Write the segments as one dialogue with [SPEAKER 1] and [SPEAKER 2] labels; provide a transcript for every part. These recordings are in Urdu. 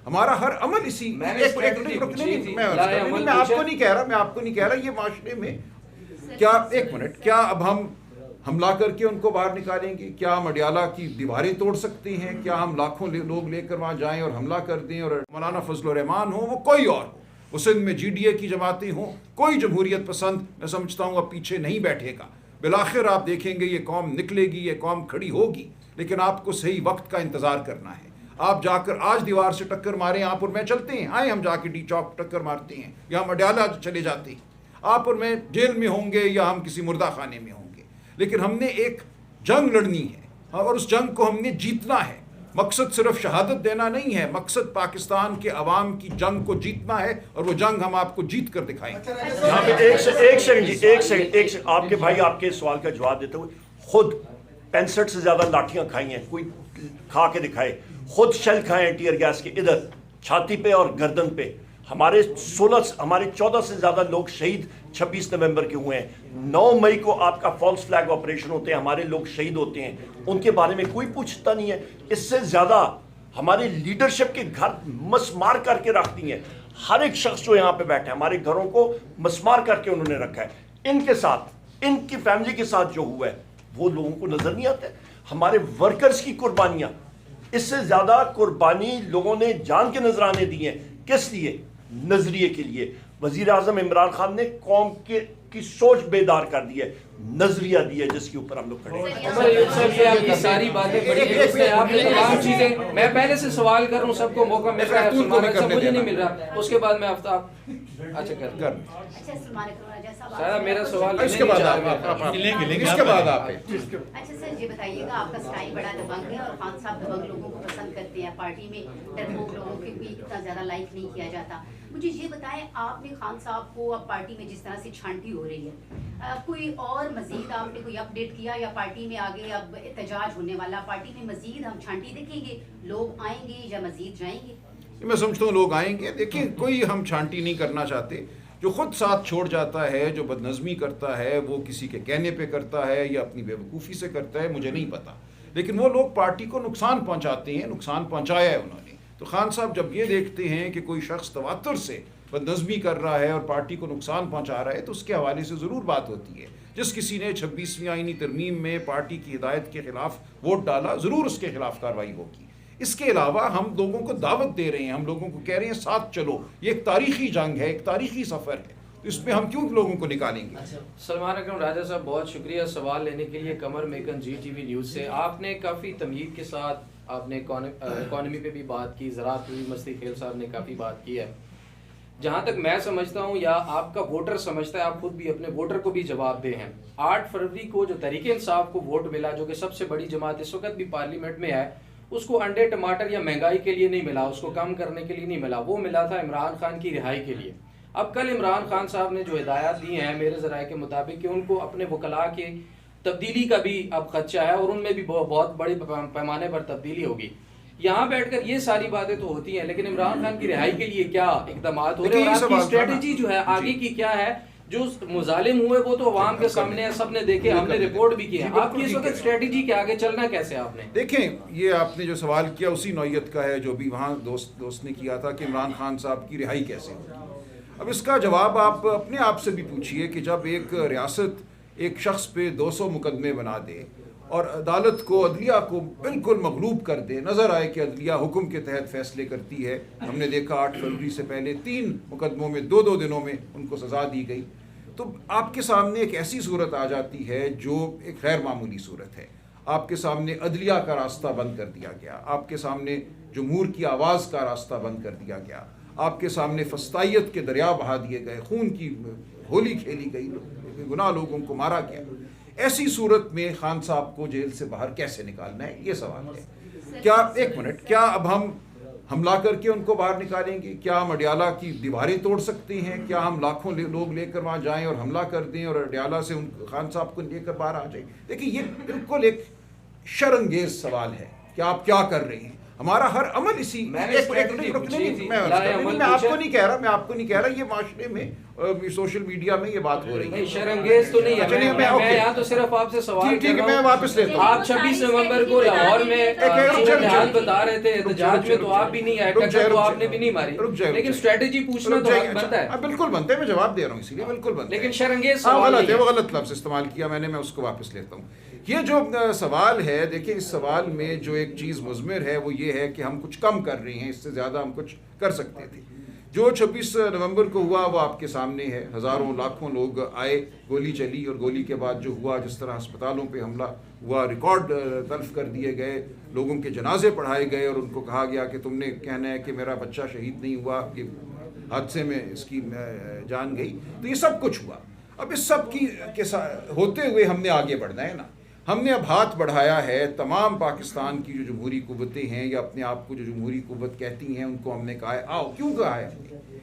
[SPEAKER 1] ہمارا ہر عمل اسی میں آپ کو نہیں کہہ رہا یہ معاشرے میں کیا ایک منٹ کیا اب ہم حملہ کر کے ان کو باہر نکالیں گے؟ کیا ہم اڈیالہ کی دیواریں توڑ سکتے ہیں؟ کیا ہم لاکھوں لوگ لے کر وہاں جائیں اور حملہ کر دیں؟ اور مولانا فضل الرحمان ہوں وہ کوئی اور ہو، وہ سندھ میں GDA کی جماعتیں ہوں، کوئی جمہوریت پسند میں سمجھتا ہوں اب پیچھے نہیں بیٹھے گا. بالآخر آپ دیکھیں گے یہ قوم نکلے گی، یہ قوم کھڑی ہوگی، لیکن آپ کو صحیح وقت کا انتظار کرنا ہے. آپ جا کر آج دیوار سے ٹکر ماریں، آپ اور میں چلتے ہیں، آئیں ہم جا کے ڈی چوک ٹکر مارتے ہیں، یا ہم اڈیالہ چلے جاتے ہیں، آپ اور میں جیل میں ہوں گے یا ہم کسی مردہ خانے میں ہوں گے، لیکن ہم نے ایک جنگ لڑنی ہے اور اس جنگ کو ہم نے جیتنا ہے. مقصد صرف شہادت دینا نہیں ہے، مقصد پاکستان کے عوام کی جنگ کو جیتنا ہے، اور وہ جنگ ہم آپ کو جیت کر دکھائیں گے.
[SPEAKER 2] یہاں پہ ایک سیکنڈ آپ کے بھائی آپ کے سوال کا جواب دیتے ہوئے، خود 65 سے زیادہ لاٹھیاں کھائی ہیں، کوئی کھا کے دکھائے، خود شیل کھائے ہیں ٹیئر گیس کے، ادھر چھاتی پہ اور گردن پہ. ہمارے 14 سے زیادہ لوگ شہید 26 نومبر کے ہوئے ہیں. 9 مئی کو آپ کا فالس فلیگ آپریشن ہوتے ہیں، ہمارے لوگ شہید ہوتے ہیں، ان کے بارے میں کوئی پوچھتا نہیں ہے. اس سے زیادہ ہماری لیڈرشپ کے گھر مسمار کر کے رکھتی ہیں. ہر ایک شخص جو یہاں پہ بیٹھا ہے ہمارے گھروں کو مسمار کر کے انہوں نے رکھا ہے. ان کے ساتھ، ان کی فیملی کے ساتھ جو ہوا ہے وہ لوگوں کو نظر نہیں آتا ہے. ہمارے ورکرز کی قربانیاں، اس سے زیادہ قربانی لوگوں نے جان کے نذرانے دی ہیں. کس لیے؟ نظریے کے لیے. وزیر اعظم عمران خان نے قوم کی سوچ بیدار کر دی ہے، نظریہ دی ہے جس کے اوپر ہم لوگ کھڑے ہیں.
[SPEAKER 3] آپ کی ساری باتیں بڑی درست ہیں، آپ نے تمام چیزیں، میں پہلے سے سوال کر رہا ہوں، سب کو موقع مل رہا ہے، مجھے نہیں مل رہا. اس کے بعد میں آفتاب میرا سوال
[SPEAKER 1] اس کے بعد آپ
[SPEAKER 4] اچھا سر یہ بتائیے گا، آپ کا سٹائل بڑا دبنگ ہے اور خان صاحب دبنگ لوگوں کو پسند کرتے ہیں، پارٹی میں ڈرپوک لوگوں کے بھی اتنا زیادہ لائک نہیں کیا جاتا. مجھے یہ بتائیں، آپ نے خان صاحب کو اب پارٹی میں جس طرح سے چھانٹی ہو رہی ہے، کوئی اور مزید آپ نے کوئی اپڈیٹ کیا، یا پارٹی میں آگے اب احتجاج ہونے والا، پارٹی میں مزید ہم چھانٹی دیکھیں گے، لوگ آئیں گے یا مزید جائیں گے؟
[SPEAKER 1] میں سمجھتا ہوں لوگ آئیں گے. دیکھیں کوئی ہم چھانٹی نہیں کرنا چاہتے. جو خود ساتھ چھوڑ جاتا ہے، جو بدنظمی کرتا ہے، وہ کسی کے کہنے پہ کرتا ہے یا اپنی بے وقوفی سے کرتا ہے، مجھے نہیں پتا، لیکن وہ لوگ پارٹی کو نقصان پہنچاتے ہیں، نقصان پہنچایا ہے انہوں نے. تو خان صاحب جب یہ دیکھتے ہیں کہ کوئی شخص تواتر سے بدنظمی کر رہا ہے اور پارٹی کو نقصان پہنچا رہا ہے، تو اس کے حوالے سے ضرور بات ہوتی ہے. جس کسی نے 26ویں آئینی ترمیم میں پارٹی کی ہدایت کے خلاف ووٹ ڈالا، ضرور اس کے خلاف کارروائی ہوگی. اس کے علاوہ ہم لوگوں کو دعوت دے رہے ہیں، ہم لوگوں کو کہہ رہے ہیں ساتھ چلو، یہ ایک تاریخی جنگ ہے، ایک تاریخی سفر ہے، اس میں ہم کیوں لوگوں کو نکالیں گے؟
[SPEAKER 3] سلمان اکرم راجہ صاحب بہت شکریہ سوال لینے کے لیے. قمر میکن GTV نیوز سے آپ نے کافی تمہید کے ساتھ آپ نے اکانومی پہ بھی بات کی، زراعت پہ بھی مستی خیل صاحب نے کافی بات کی ہے. جہاں تک میں سمجھتا ہوں یا آپ کا ووٹر سمجھتا ہے، آپ خود بھی اپنے ووٹر کو بھی جواب دے ہیں. 8 فروری کو جو تحریک انصاف کو ووٹ ملا، جو کہ سب سے بڑی جماعت اس وقت بھی پارلیمنٹ میں ہے، اس کو انڈے ٹماٹر یا مہنگائی کے لیے نہیں ملا، اس کو کم کرنے کے لیے نہیں ملا، وہ ملا تھا عمران خان کی رہائی کے لیے. اب کل عمران خان صاحب نے جو ہدایات دی ہیں میرے ذرائع کے مطابق کہ ان کو اپنے وکلاء کے تبدیلی کا بھی اب خدشہ ہے، اور ان میں بھی بہت بڑے پیمانے پر تبدیلی ہوگی. یہاں بیٹھ کر یہ ساری باتیں تو ہوتی ہیں، لیکن عمران خان کی رہائی کے لیے کیا اقدامات ہو رہے ہیں، اور آپ کی اسٹریٹجی جو ہے آگے کی کیا ہے؟ جو مظالم ہوئے وہ تو عوام کے سامنے ہے، سب نے دیکھے، ہم نے رپورٹ بھی کی ہے. آپ کی اس وقت اسٹریٹجی کے آگے چلنا کیسے آپ نے؟
[SPEAKER 1] دیکھیں یہ آپ نے جو سوال کیا اسی نوعیت کا ہے جو بھی وہاں دوست نے کیا تھا کہ عمران خان صاحب کی رہائی کیسے ہوگی. اب اس کا جواب آپ اپنے آپ سے بھی پوچھئے کہ جب ایک ریاست ایک شخص پہ 200 مقدمے بنا دے اور عدالت کو، عدلیہ کو بالکل مغلوب کر دے، نظر آئے کہ عدلیہ حکم کے تحت فیصلے کرتی ہے. ہم نے دیکھا 8 فروری سے پہلے 3 مقدموں میں 2 دنوں میں ان کو سزا دی گئی، تو آپ کے سامنے ایک ایسی صورت آ جاتی ہے جو ایک غیر معمولی صورت ہے. آپ کے سامنے عدلیہ کا راستہ بند کر دیا گیا، آپ کے سامنے جمہور کی آواز کا راستہ بند کر دیا گیا، آپ کے سامنے فسطائیت کے دریا بہا دیے گئے، خون کی ہولی کھیلی گئی، گناہ لوگوں کو مارا گیا. ایسی صورت میں خان صاحب کو جیل سے باہر کیسے نکالنا ہے، یہ سوال ہے. کیا ایک منٹ کیا اب ہم حملہ کر کے ان کو باہر نکالیں گے؟ کیا ہم اڈیالہ کی دیواریں توڑ سکتے ہیں؟ کیا ہم لاکھوں لوگ لے کر وہاں جائیں اور حملہ کر دیں اور اڈیالہ سے ان خان صاحب کو لے کر باہر آ جائیں؟ دیکھیں یہ بالکل ایک شرانگیز سوال ہے کہ آپ کیا کر رہے ہیں. ہمارا ہر عمل اسی
[SPEAKER 3] میں نے آپ کو نہیں
[SPEAKER 1] کہہ رہا یہ معاشرے میں سوشل میڈیا میں یہ بات ہو رہی ہے.
[SPEAKER 3] شرنگیز تو نہیں ہے. میں یہاں تو صرف آپ سے سوال کر رہا ہوں.
[SPEAKER 1] میں واپس لیتا ہوں.
[SPEAKER 3] آپ 26 نومبر کو لاہور میں احتجاج بتا رہے تھے, احتجاج میں تو آپ بھی نہیں آئے, ٹکر تو آپ نے بھی نہیں ماری, لیکن اسٹریٹجی پوچھنا تو بنتا ہے.
[SPEAKER 1] بالکل بنتا ہے, میں جواب دے رہا ہوں, اسی لیے بالکل بنتا ہے.
[SPEAKER 3] لیکن شرنگیز سوال
[SPEAKER 1] غلط ہے, وہ غلط لفظ استعمال کیا میں نے, میں اس کو واپس لیتا ہوں. یہ جو سوال ہے, دیکھیں اس سوال میں جو ایک چیز مضمر ہے وہ یہ ہے کہ ہم کچھ کم کر رہے ہیں, اس سے زیادہ ہم کچھ کر سکتے تھے. جو 26 نومبر کو ہوا وہ آپ کے سامنے ہے. ہزاروں لاکھوں لوگ آئے, گولی چلی, اور گولی کے بعد جو ہوا, جس طرح اسپتالوں پہ حملہ ہوا, ریکارڈ تلف کر دیے گئے, لوگوں کے جنازے پڑھائے گئے اور ان کو کہا گیا کہ تم نے کہنا ہے کہ میرا بچہ شہید نہیں ہوا, یہ حادثے میں اس کی جان گئی. تو یہ سب کچھ ہوا. اب اس سب کی ہوتے ہوئے ہم نے آگے بڑھنا ہے نا. ہم نے اب ہاتھ بڑھایا ہے تمام پاکستان کی جو جمہوری قوتیں ہیں یا اپنے آپ کو جو جمہوری قوت کہتی ہیں, ان کو ہم نے کہا ہے آؤ. کیوں کہا ہے؟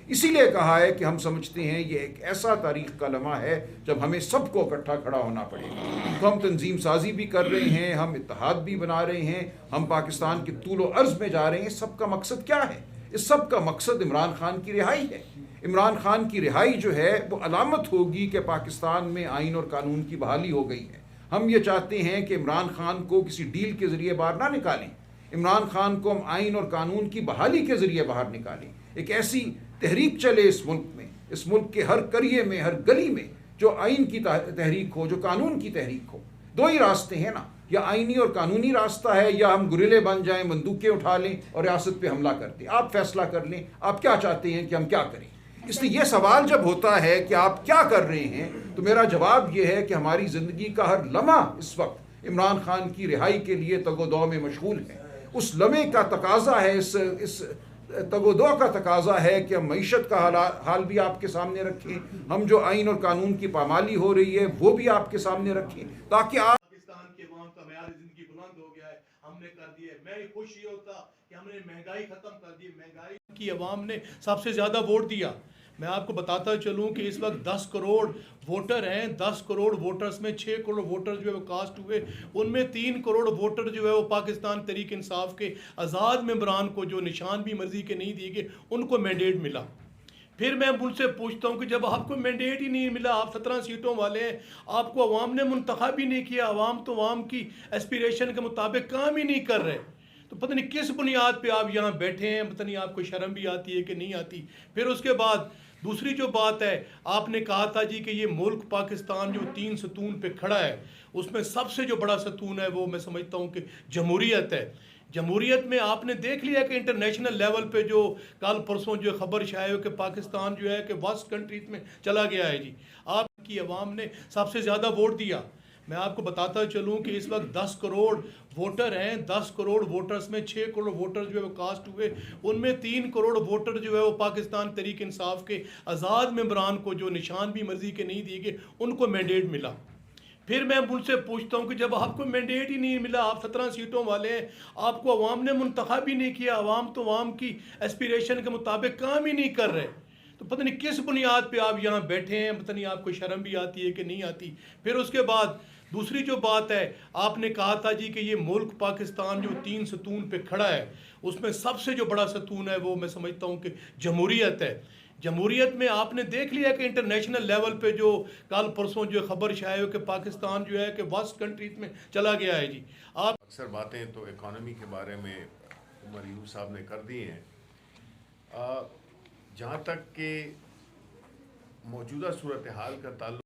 [SPEAKER 1] اسی لیے کہا ہے کہ ہم سمجھتے ہیں یہ ایک ایسا تاریخ کا لمحہ ہے جب ہمیں سب کو اکٹھا کھڑا ہونا پڑے گا. تو ہم تنظیم سازی بھی کر رہے ہیں, ہم اتحاد بھی بنا رہے ہیں, ہم پاکستان کے طول و عرض میں جا رہے ہیں. سب کا مقصد کیا ہے؟ اس سب کا مقصد عمران خان کی رہائی ہے. عمران خان کی رہائی جو ہے وہ علامت ہوگی کہ پاکستان میں آئین اور قانون کی بحالی ہو گئی ہے. ہم یہ چاہتے ہیں کہ عمران خان کو کسی ڈیل کے ذریعے باہر نہ نکالیں, عمران خان کو ہم آئین اور قانون کی بحالی کے ذریعے باہر نکالیں. ایک ایسی تحریک چلے اس ملک میں, اس ملک کے ہر قریے میں, ہر گلی میں, جو آئین کی تحریک ہو, جو قانون کی تحریک ہو. دو ہی راستے ہیں نا, یا آئینی اور قانونی راستہ ہے, یا ہم گریلے بن جائیں, بندوقیں اٹھا لیں اور ریاست پہ حملہ کر دیں. آپ فیصلہ کر لیں آپ کیا چاہتے ہیں کہ ہم کیا کریں. اس لیے یہ سوال جب ہوتا ہے کہ آپ کیا کر رہے ہیں, تو میرا جواب یہ ہے کہ ہماری زندگی کا ہر لمحہ اس وقت عمران خان کی رہائی کے لیے تگ و دو میں مشغول ہے. اس لمحے کا تقاضا ہے, اس تگ و دو کا تقاضا ہے کہ ہم معیشت کا حال بھی آپ کے سامنے رکھیں, ہم جو آئین اور قانون کی پامالی ہو رہی ہے وہ بھی آپ کے سامنے رکھیں, تاکہ آپ
[SPEAKER 5] پاکستان کے عوام کا معیار زندگی بلند ہو گیا ہے, ہم نے کر دیا ہے. میں خوش یہ ہوتا کہ ہم نے مہنگائی ختم کر دی. مہنگائی کی عوام نے سب سے زیادہ ووٹ دیا. میں آپ کو بتاتا چلوں کہ اس وقت 10 کروڑ ووٹر ہیں. 10 کروڑ ووٹرز میں 6 کروڑ ووٹر جو ہے وہ کاسٹ ہوئے, ان میں 3 کروڑ ووٹر جو ہے وہ پاکستان تحریک انصاف کے آزاد ممبران کو, جو نشان بھی مرضی کے نہیں دیے گئے, ان کو مینڈیٹ ملا. پھر میں ان سے پوچھتا ہوں کہ جب آپ کو مینڈیٹ ہی نہیں ملا, آپ 17 سیٹوں والے ہیں, آپ کو عوام نے منتخب ہی نہیں کیا, عوام تو عوام کی ایسپیریشن کے مطابق کام ہی نہیں کر رہے, تو پتہ نہیں کس بنیاد پہ آپ یہاں بیٹھے ہیں. پتہ نہیں آپ کو شرم بھی آتی ہے کہ نہیں آتی. پھر اس کے بعد دوسری جو بات ہے, آپ نے کہا تھا جی کہ یہ ملک پاکستان جو 3 ستون پہ کھڑا ہے, اس میں سب سے جو بڑا ستون ہے وہ میں سمجھتا ہوں کہ جمہوریت ہے. جمہوریت میں آپ نے دیکھ لیا کہ انٹرنیشنل لیول پہ جو کل پرسوں جو خبر شائع ہو کہ پاکستان جو ہے کہ وسٹ کنٹریز میں چلا گیا ہے. جی آپ کی عوام نے سب سے زیادہ ووٹ دیا. میں آپ کو بتاتا چلوں کہ اس وقت 10 کروڑ ووٹر ہیں. 10 کروڑ ووٹرز میں 6 کروڑ ووٹر جو ہے وہ کاسٹ ہوئے, ان میں 3 کروڑ ووٹر جو ہے وہ پاکستان تحریک انصاف کے آزاد ممبران کو, جو نشان بھی مرضی کے نہیں دیے گئے, ان کو مینڈیٹ ملا. پھر میں ان سے پوچھتا ہوں کہ جب آپ کو مینڈیٹ ہی نہیں ملا, آپ 17 سیٹوں والے ہیں, آپ کو عوام نے منتخب ہی نہیں کیا, عوام تو عوام کی ایسپیریشن کے مطابق کام ہی نہیں کر رہے, تو پتہ نہیں کس بنیاد پہ آپ یہاں بیٹھے ہیں. پتہ نہیں آپ کو شرم بھی آتی ہے کہ نہیں آتی. پھر اس کے بعد دوسری جو بات ہے, آپ نے کہا تھا جی کہ یہ ملک پاکستان جو 3 ستون پہ کھڑا ہے, اس میں سب سے جو بڑا ستون ہے وہ میں سمجھتا ہوں کہ جمہوریت ہے. جمہوریت میں آپ نے دیکھ لیا کہ انٹرنیشنل لیول پہ جو کل پرسوں جو خبر شائع ہو کہ پاکستان جو ہے کہ وسٹ کنٹریز میں چلا گیا ہے. جی آپ
[SPEAKER 6] اکثر باتیں تو اکانومی کے بارے میں عمر یونس صاحب نے کر دی ہیں. جہاں تک کہ موجودہ صورتحال کا تعلق